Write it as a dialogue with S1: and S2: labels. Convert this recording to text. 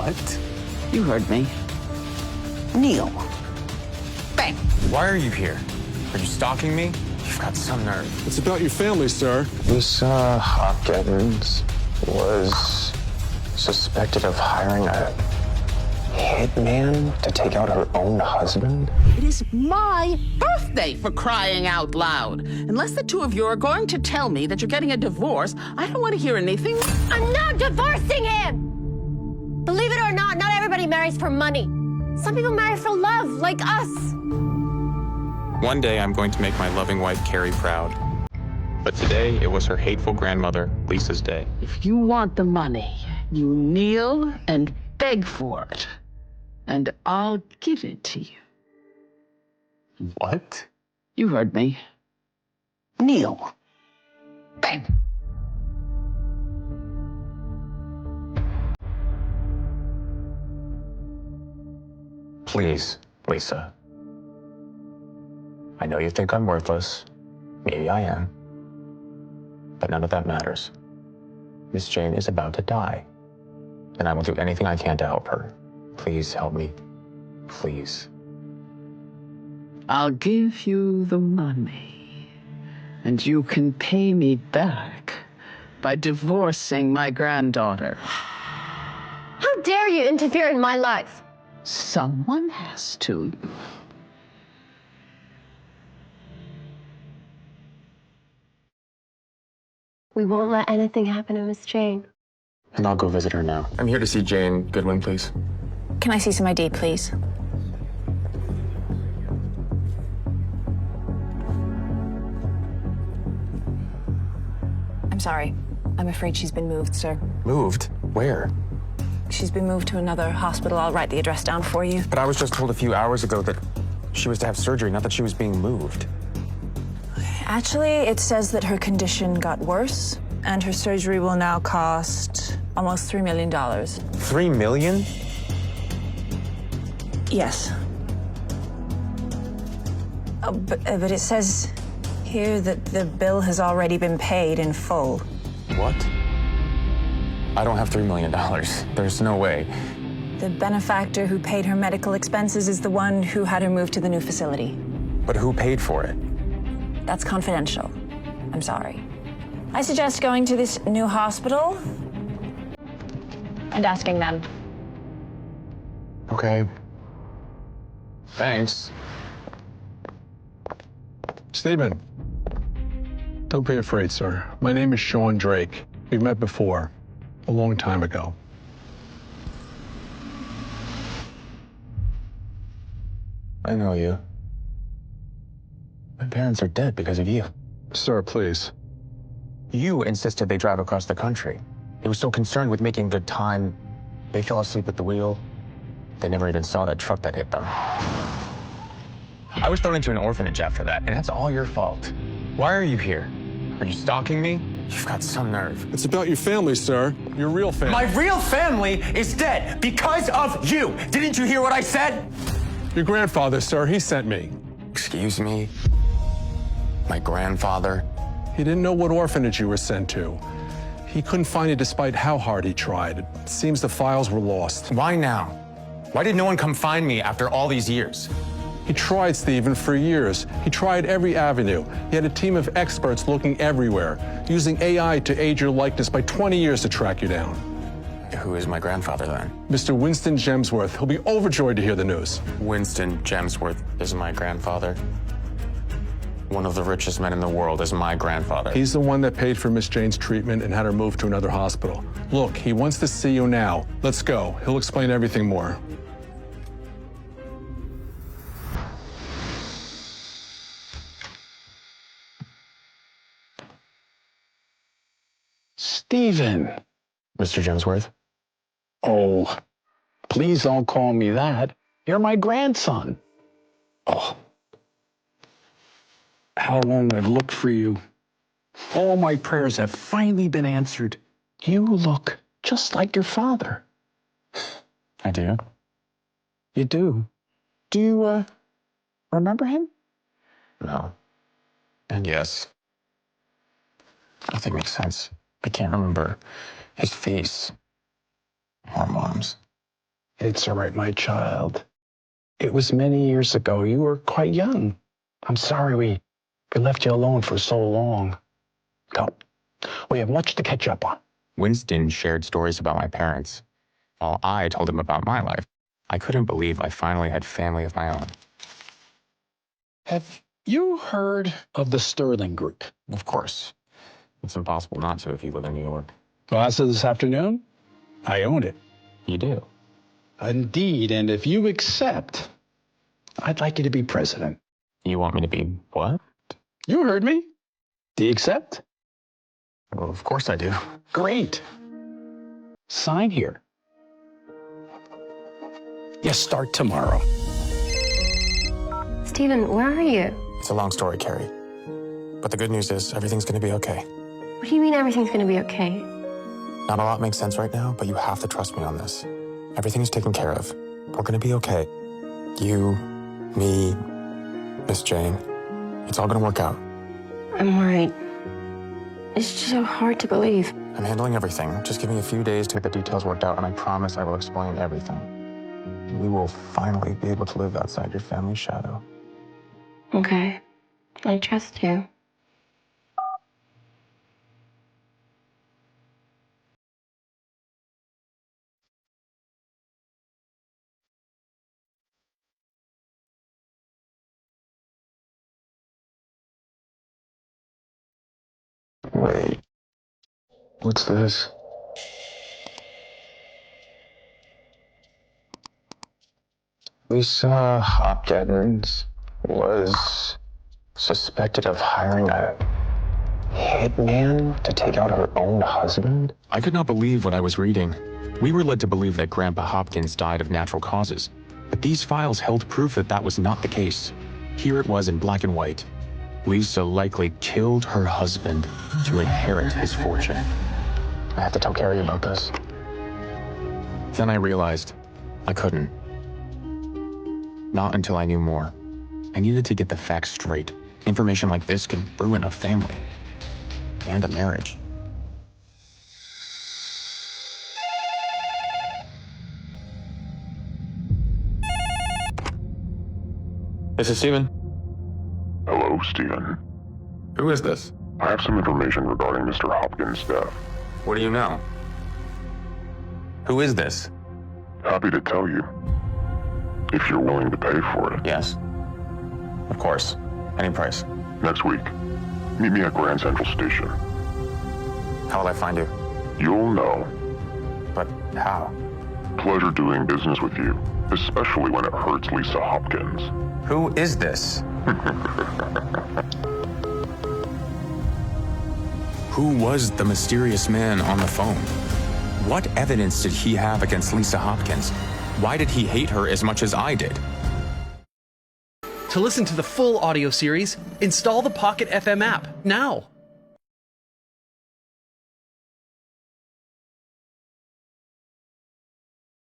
S1: What?
S2: You heard me. Kneel. Bang.
S1: Why are you here? Are you stalking me? You've got some nerve.
S3: It's about your family, sir.
S1: Lisa Hopkins was suspected of hiring a hitman to take out her own husband?
S2: It is my birthday, for crying out loud. Unless the two of you are going to tell me that you're getting a divorce, I don't want to hear anything.
S4: I'm not divorcing him! Believe it or not everybody marries for money. Some people marry for love, like us.
S1: One day I'm going to make my loving wife, Carrie, proud. But today, it was her hateful grandmother, Lisa's day.
S2: If you want the money, you kneel and beg for it. And I'll give it to you.
S1: What?
S2: You heard me. Kneel. Bang.
S1: Please, Lisa. I know you think I'm worthless. Maybe I am. But none of that matters. Miss Jane is about to die. And I will do anything I can to help her. Please help me. Please.
S2: I'll give you the money. And you can pay me back by divorcing my granddaughter.
S4: How dare you interfere in my life?
S2: Someone has to.
S4: We won't let anything happen to Miss Jane.
S1: And I'll go visit her now. I'm here to see Jane Goodwin, please.
S5: Can I see some ID, please? I'm sorry. I'm afraid she's been moved, sir.
S1: Moved? Where?
S5: She's been moved to another hospital. I'll write the address down for you.
S1: But I was just told a few hours ago that she was to have surgery, not that she was being moved.
S5: Actually, it says that her condition got worse, and her surgery will now cost almost $3 million.
S1: $3 million?
S5: Yes. Oh, but it says here that the bill has already been paid in full.
S1: What? I don't have $3 million. There's no way.
S5: The benefactor who paid her medical expenses is the one who had her moved to the new facility.
S1: But who paid for it?
S5: That's confidential. I'm sorry. I suggest going to this new hospital and asking them.
S1: Okay. Thanks.
S3: Stephen. Don't be afraid, sir. My name is Shawn Drake. We've met before, a long time ago.
S1: I know you. My parents are dead because of you.
S3: Sir, please.
S1: You insisted they drive across the country. They were so concerned with making good time, they fell asleep at the wheel. They never even saw that truck that hit them. I was thrown into an orphanage after that, and that's all your fault. Why are you here? Are you stalking me? You've got some nerve.
S3: It's about your family, sir. Your real family.
S6: My real family is dead because of you. Didn't you hear what I said?
S3: Your grandfather, sir, he sent me.
S1: Excuse me? My grandfather?
S3: He didn't know what orphanage you were sent to. He couldn't find it despite how hard he tried. It seems the files were lost.
S1: Why now? Why did no one come find me after all these years?
S3: He tried, Stephen, for years. He tried every avenue. He had a team of experts looking everywhere, using AI to age your likeness by 20 years to track you down.
S1: Who is my grandfather, then?
S3: Mr. Winston Jamesworthy. He'll be overjoyed to hear the news.
S1: Winston Jamesworthy is my grandfather. One of the richest men in the world is my grandfather.
S3: He's the one that paid for Miss Jane's treatment and had her moved to another hospital. Look, he wants to see you now. Let's go. He'll explain everything more.
S7: Stephen.
S1: Mr. Jamesworth?
S7: Oh, please don't call me that. You're my grandson. Oh. How long I've looked for you. All my prayers have finally been answered. You look just like your father.
S1: I do.
S7: You do? Do you, remember him?
S1: No. And yes. Nothing makes sense. I can't remember his face or Mom's.
S7: It's all right, my child. It was many years ago. You were quite young. I'm sorry we left you alone for so long. Go. We have much to catch up on.
S1: Winston shared stories about my parents, while I told him about my life. I couldn't believe I finally had family of my own.
S7: Have you heard of the Sterling Group?
S1: Of course. It's impossible not to if you live in New York.
S7: Well, as of this afternoon, I own it.
S1: You do?
S7: Indeed, and if you accept, I'd like you to be president.
S1: You want me to be what?
S7: You heard me. Do you accept?
S1: Well, of course I do.
S7: Great. Sign here. You start tomorrow.
S4: Steven, where are you?
S1: It's a long story, Carrie. But the good news is everything's going to be okay.
S4: What do you mean everything's gonna be okay?
S1: Not a lot makes sense right now, but you have to trust me on this. Everything is taken care of. We're going to be okay. You, me, Miss Jane. It's all going to work out.
S4: I'm worried. It's just so hard to believe.
S1: I'm handling everything. Just give me a few days to get the details worked out, and I promise I will explain everything. We will finally be able to live outside your family's shadow.
S4: Okay. I trust you.
S1: Wait. What's this? Lisa Hopkins was suspected of hiring a hitman to take out her own husband? I could not believe what I was reading. We were led to believe that Grandpa Hopkins died of natural causes, but these files held proof that that was not the case. Here it was in black and white. Lisa likely killed her husband to inherit his fortune. I have to tell Carrie about this. Then I realized I couldn't. Not until I knew more. I needed to get the facts straight. Information like this could ruin a family and a marriage. This is Steven.
S8: Hello, Steven.
S1: Who is this?
S8: I have some information regarding Mr. Hopkins' death.
S1: What do you know? Who is this?
S8: Happy to tell you. If you're willing to pay for it.
S1: Yes. Of course. Any price.
S8: Next week. Meet me at Grand Central Station.
S1: How will I find you?
S8: You'll know.
S1: But how?
S8: Pleasure doing business with you, especially when it hurts Lisa Hopkins.
S1: Who is this? Who was the mysterious man on the phone? What evidence did he have against Lisa Hopkins? Why did he hate her as much as I did?
S9: To listen to the full audio series, install the Pocket FM app now.